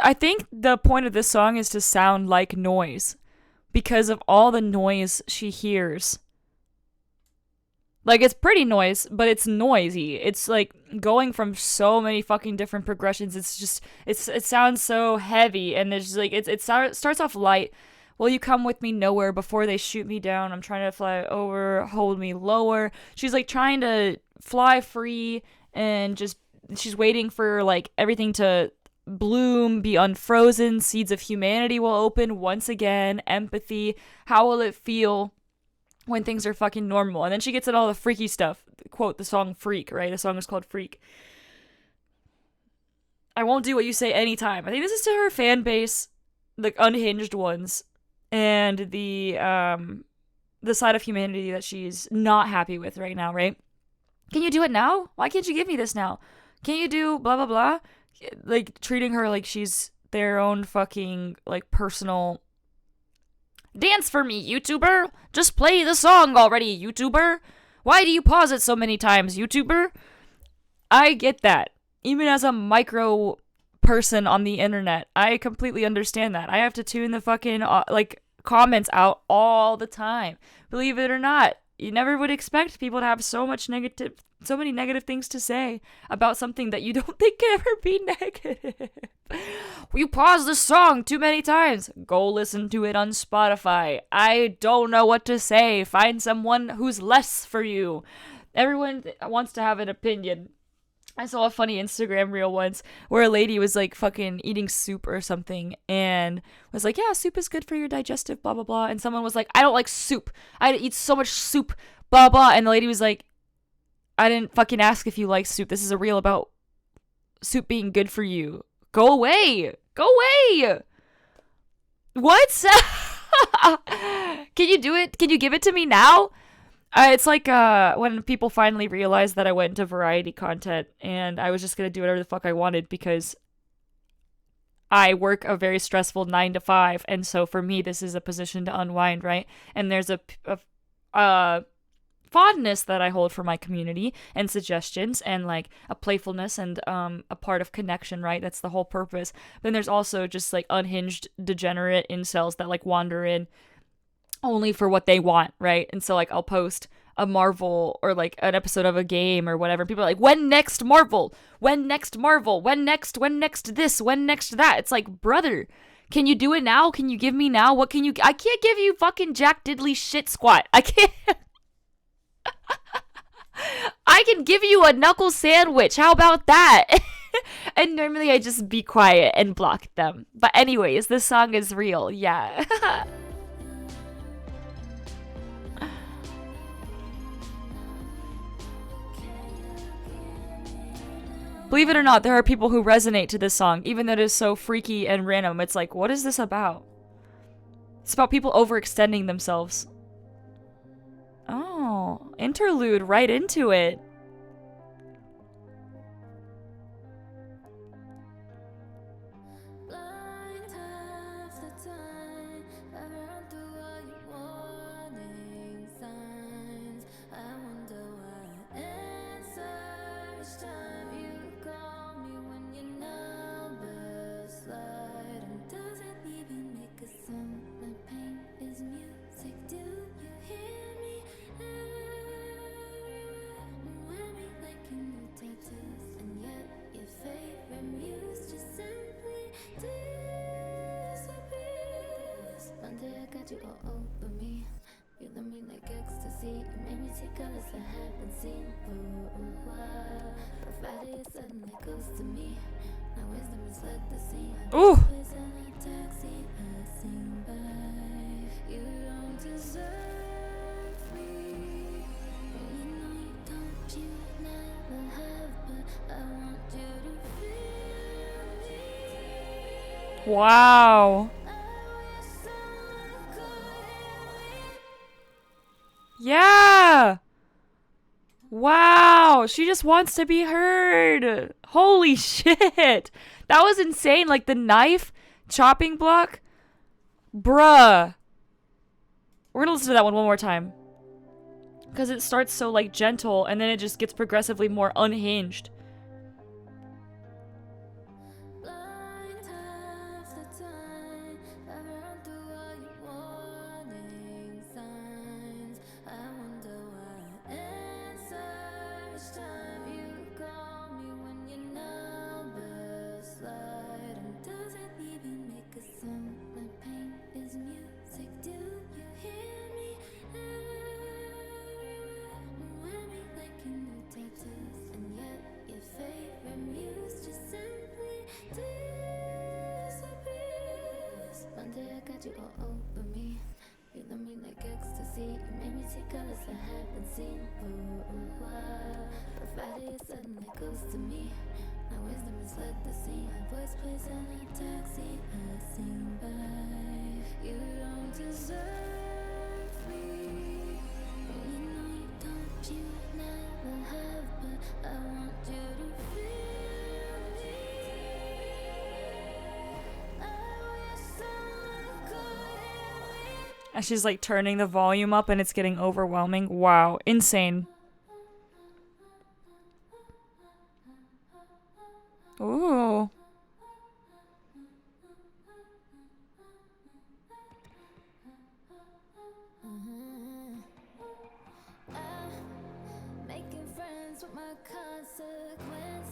I think the point of this song is to sound like noise because of all the noise she hears. Like, it's pretty noise, but it's noisy. It's like going from so many fucking different progressions. It's just, it sounds so heavy, and it's just like, it starts off light. Will you come with me nowhere before they shoot me down? I'm trying to fly over, hold me lower. She's like trying to fly free, and just, she's waiting for like everything to bloom, be unfrozen, seeds of humanity will open once again, empathy, how will it feel when things are fucking normal? And then she gets at all the freaky stuff. Quote the song Freak, right? The song is called Freak. I won't do what you say anytime. I think this is to her fan base, the unhinged ones, and the side of humanity that she's not happy with right now, right? Can you do it now? Why can't you give me this now? Can't you do blah blah blah? Like, treating her like she's their own fucking, like, personal... Dance for me, YouTuber! Just play the song already, YouTuber! Why do you pause it so many times, YouTuber? I get that. even as a micro person on the internet, I completely understand that. I have to tune the fucking like comments out all the time. Believe it or not, you never would expect people to have so many negative things to say about something that you don't think can ever be negative. You pause the song too many times. Go listen to it on Spotify. I don't know what to say. Find someone who's less for you. Everyone wants to have an opinion. I saw a funny Instagram reel once where a lady was like fucking eating soup or something and was like, yeah, soup is good for your digestive, blah, blah, blah. And someone was like, I don't like soup. I eat so much soup, blah, blah. And the lady was like, I didn't fucking ask if you like soup. This is a reel about soup being good for you. Go away. Go away. What? Can you do it? Can you give it to me now? It's like when people finally realized that I went into variety content and I was just going to do whatever the fuck I wanted because I work a very stressful 9 to 5. And so for me, this is a position to unwind, right? And there's a fondness that I hold for my community and suggestions and like a playfulness and a part of connection, right? That's the whole purpose. Then there's also just like unhinged, degenerate incels that like wander in only for what they want, right? And so like I'll post a Marvel or like an episode of a game or whatever. People are like, when next Marvel? When next Marvel? When next this? When next that? It's like, brother, can you do it now? Can you give me now? What can you? I can't give you fucking Jack Diddley shit squat. I can't. I can give you a knuckle sandwich. How about that? And normally I just be quiet and block them. But anyways, this song is real. Yeah. Believe it or not, there are people who resonate to this song, even though it is so freaky and random. It's like, what is this about? It's about people overextending themselves. Oh, interlude right into it. You all over me. You love me like ecstasy. You made me see colors I haven't seen for a while. But Friday it suddenly goes to me. Now wisdom has led the scene. Ooh. Taxi passing by. You don't deserve me. You know you don't. You never have, but I want you to feel me. Wow. Yeah! Wow! She just wants to be heard! Holy shit! That was insane! Like the knife chopping block? Bruh. We're gonna listen to that one more time. Because it starts so like gentle and then it just gets progressively more unhinged. You all over me. You love me like ecstasy. You made me see colors I haven't seen for a while. But Friday it suddenly goes to me. Now wisdom has led the scene. My voice plays in a taxi passing by. You don't deserve me. You know you don't. You never have, but I want you to feel me. And she's like turning the volume up and it's getting overwhelming. Wow. Insane. Ooh. Making friends with my consequence.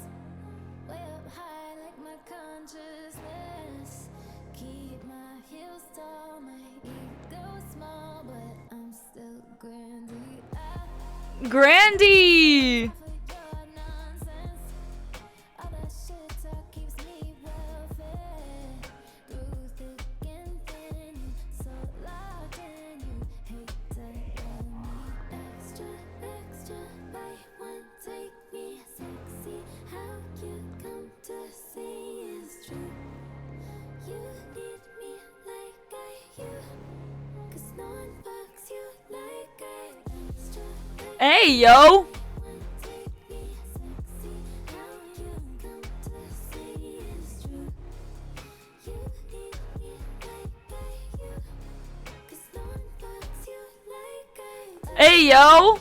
Way up high like my consciousness. Keep my heels tall, my ego small, but I'm still Grandy. Grandy! All that shit talk keeps me well fed. Through thick and thin, so locked in. You hate to let me extra, extra. Buy one, take me sexy. How you come to see is true. You need me like I you. 'Cause no one fucks you like I extra. Hey, yo! Hey, yo!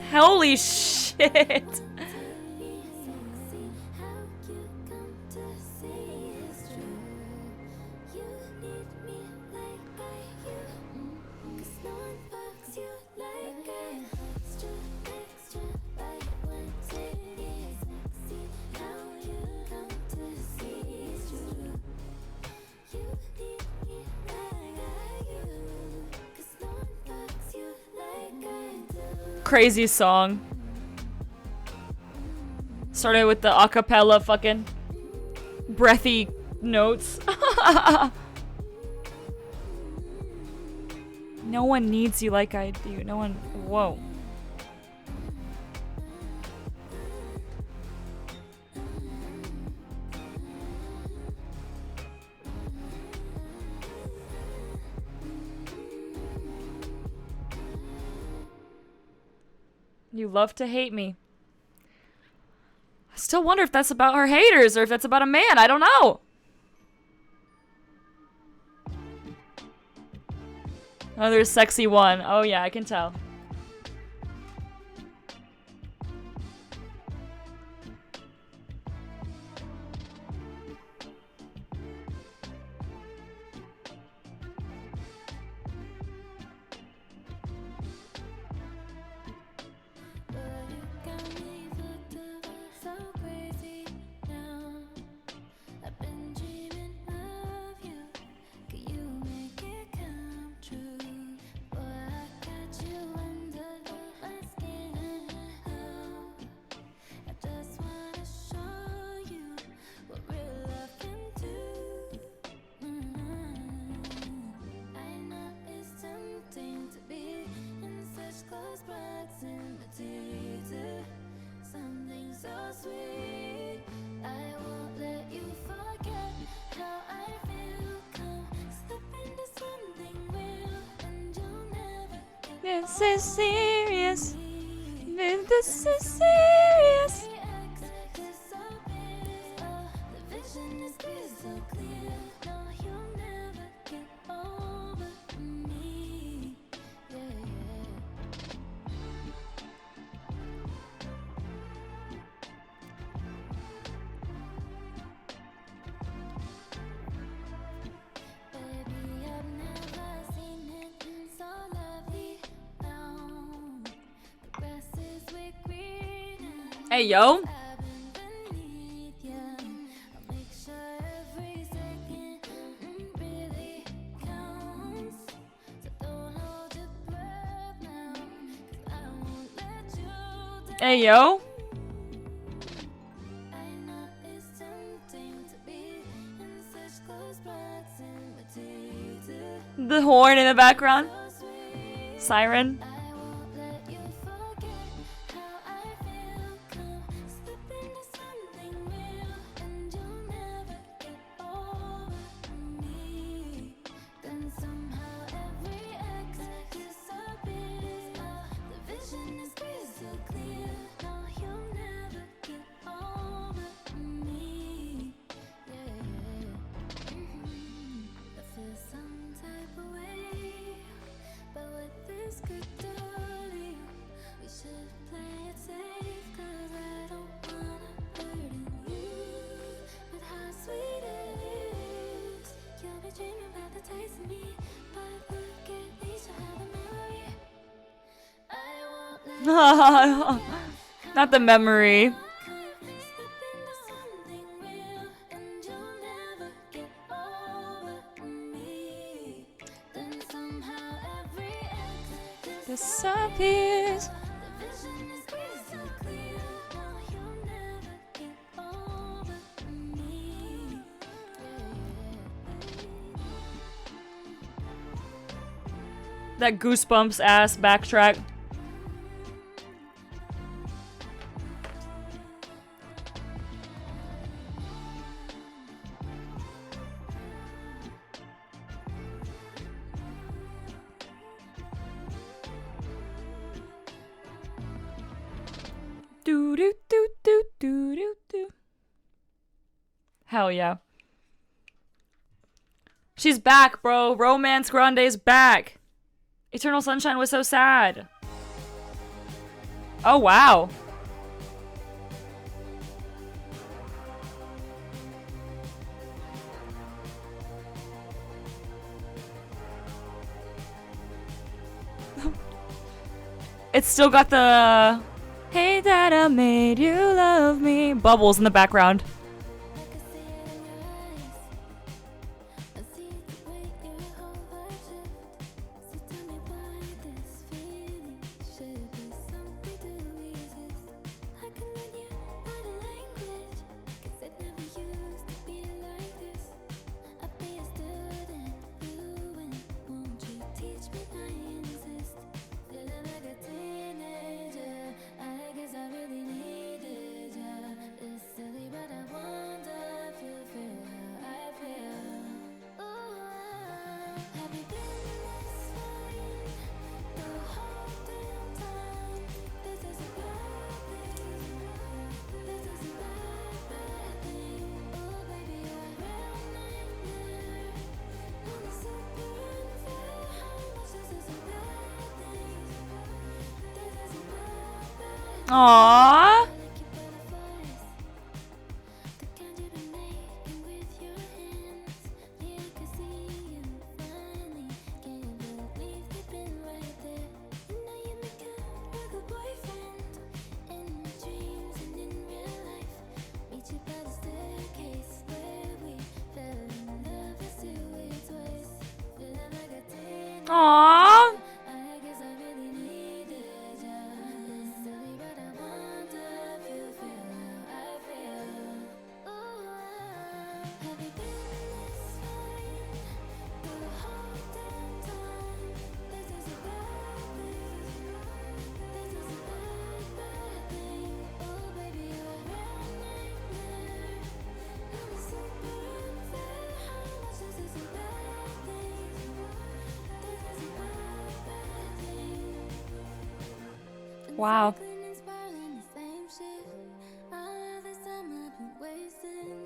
Holy shit! Crazy song. Started with the acapella fucking breathy notes. No one needs you like I do. No one. Whoa. You love to hate me. I still wonder if that's about her haters or if that's about a man. I don't know. Another sexy one. Oh yeah, I can tell. This is serious. This is serious. Hey, yo. Hey, yo. The horn in the background. Siren. Not the memory. Disappears. That goosebumps ass backtrack. Do do do do do do do. Hell yeah. She's back, bro. Romance Grande's back. Eternal Sunshine was so sad. Oh, wow. It's still got the "Hey Dad, I made you love me" bubbles in the background. Aww. Aww. Wow.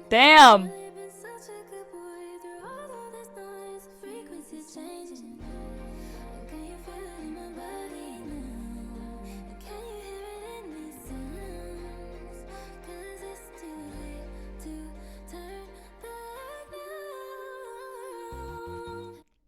Damn.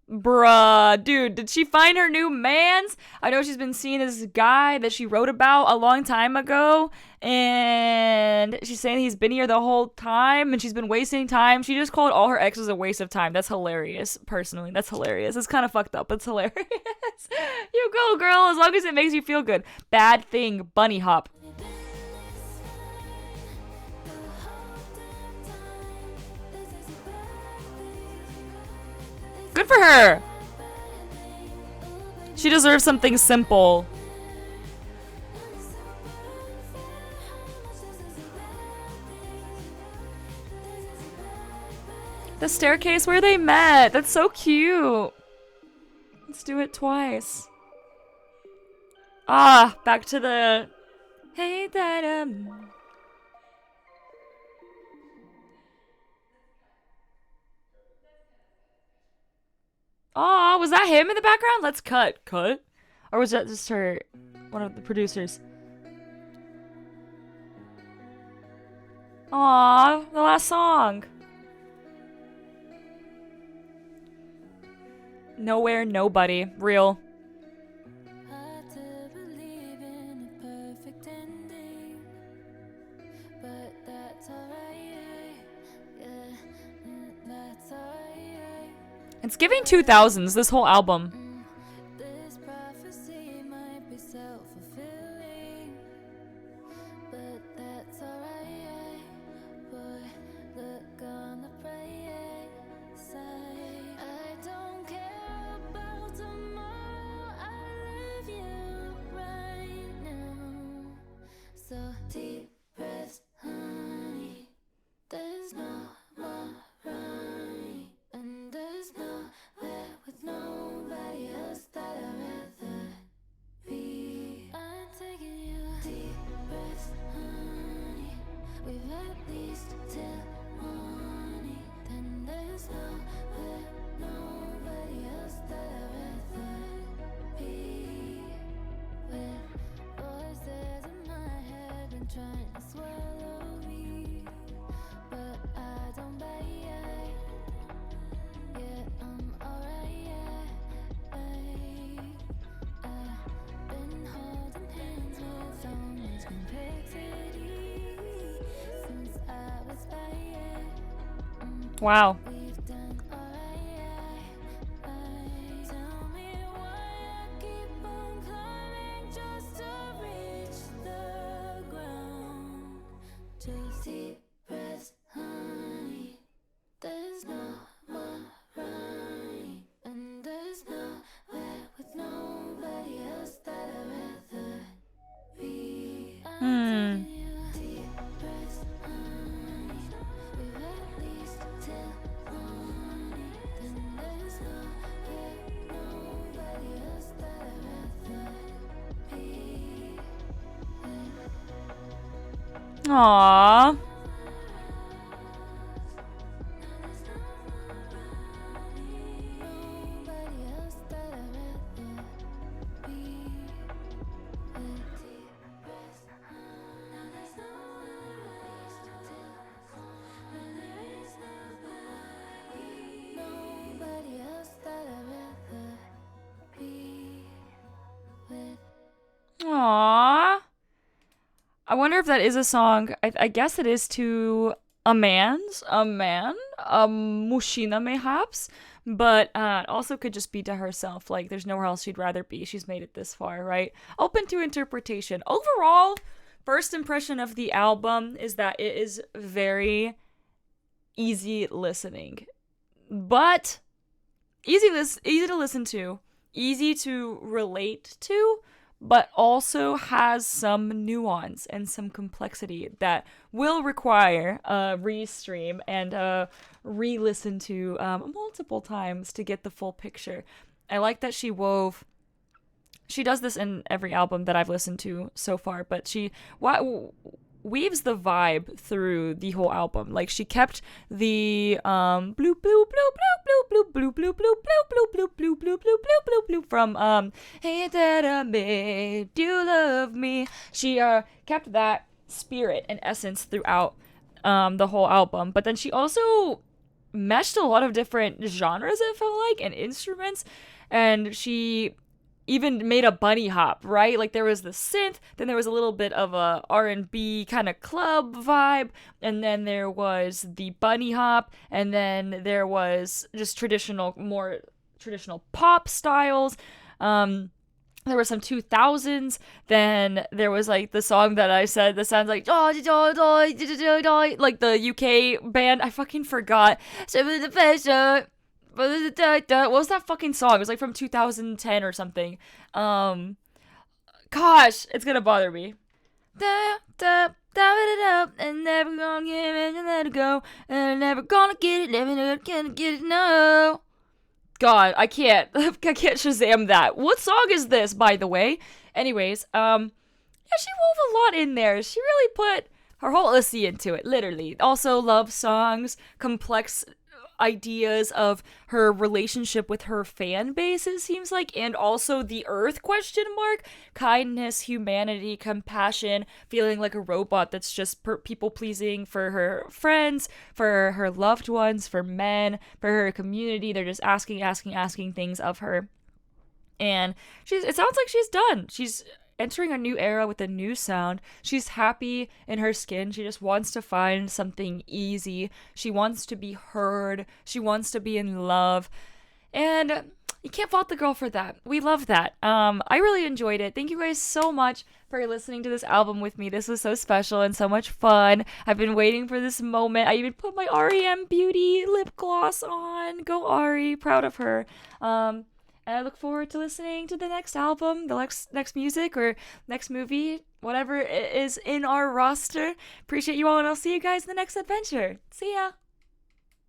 Bruh, dude, did she find her new mans? I know she's been seeing this guy that she wrote about a long time ago, and she's saying he's been here the whole time, and she's been wasting time. She just called all her exes a waste of time. That's hilarious, personally. That's hilarious. It's kind of fucked up, but it's hilarious. You go, girl, as long as it makes you feel good. Bad thing, bunny hop. Good for her. She deserves something simple. The staircase where they met. That's so cute. Let's do it twice. Ah, back to the "Hey Dad, Aw, was that him in the background? Let's cut. Cut? Or was that just her, one of the producers? Aw, the last song. Nowhere, nobody. Real. It's giving 2000s, this whole album. This prophecy might be self-fulfilling, but that's alright. Boy, look on the bright side. I don't care about tomorrow. I love you right now. So deep breaths, honey. There's no more right, and there's nowhere with nobody else that I'd rather be. I'm taking you deep breaths, honey. We've at least till morning. Then there's nowhere, nobody else that I'd rather be. With voices in my head and trying to swallow me, but I don't buy it. Yeah, I'm alright, yeah. I've been holding hands with so much complexity since I was 5. Wow. We've done alright, yeah. Tell me why I keep on climbing just to reach the ground. Just deep breaths, honey. There's no more right, and there's nowhere with nobody else that I'd rather be. I'm taking you deep breaths, honey. We've at least till morning. Then there's nowhere, nobody else that I'd rather be with. Aww. Nobody else that I'd rather be with. Deep breaths, now there's nowhere else to tell. When there is nobody else that I'd rather be with. Aww. I wonder if that is a song. I guess it is to a man, Mushina mayhaps, but it also could just be to herself. Like, there's nowhere else she'd rather be. She's made it this far, right? Open to interpretation. Overall, first impression of the album is that it is very easy listening, but easy to listen to, easy to relate to, but also has some nuance and some complexity that will require a re-stream and a re-listen to multiple times to get the full picture. I like that she does this in every album that I've listened to so far, but she weaves the vibe through the whole album. Like, she kept the bloop bloop bloop bloop bloop bloop bloop bloop bloop bloop bloop bloop bloop bloop bloop bloop from Hey that I made you love me. She kept that spirit and essence throughout the whole album, but then she also meshed a lot of different genres, it felt like, and instruments, and she even made a bunny hop, right? Like, there was the synth, then there was a little bit of a R&B kind of club vibe, and then there was the bunny hop, and then there was just more traditional pop styles. There were some 2000s. Then there was like the song that I said that sounds like like the UK band. I fucking forgot. What was that fucking song? It was like from 2010 or something. Gosh, it's gonna bother me. And never gonna give it and let it go. And never gonna get it, never gonna get it, no. God, I can't Shazam that. What song is this, by the way? Anyways, yeah, she wove a lot in there. She really put her whole ussy into it, literally. Also, love songs, complex ideas of her relationship with her fan base, it seems like, and also the earth, kindness, humanity, compassion, feeling like a robot that's just people pleasing for her friends, for her loved ones, for men, for her community. They're just asking things of her, and it sounds like she's done. She's entering a new era with a new sound. She's happy in her skin. She just wants to find something easy. She wants to be heard. She wants to be in love. And you can't fault the girl for that. We love that. I really enjoyed it. Thank you guys so much for listening to this album with me. This was so special and so much fun. I've been waiting for this moment. I even put my REM Beauty lip gloss on. Go Ari, proud of her. And I look forward to listening to the next album, the next music or next movie, whatever is in our roster. Appreciate you all, and I'll see you guys in the next adventure. See ya.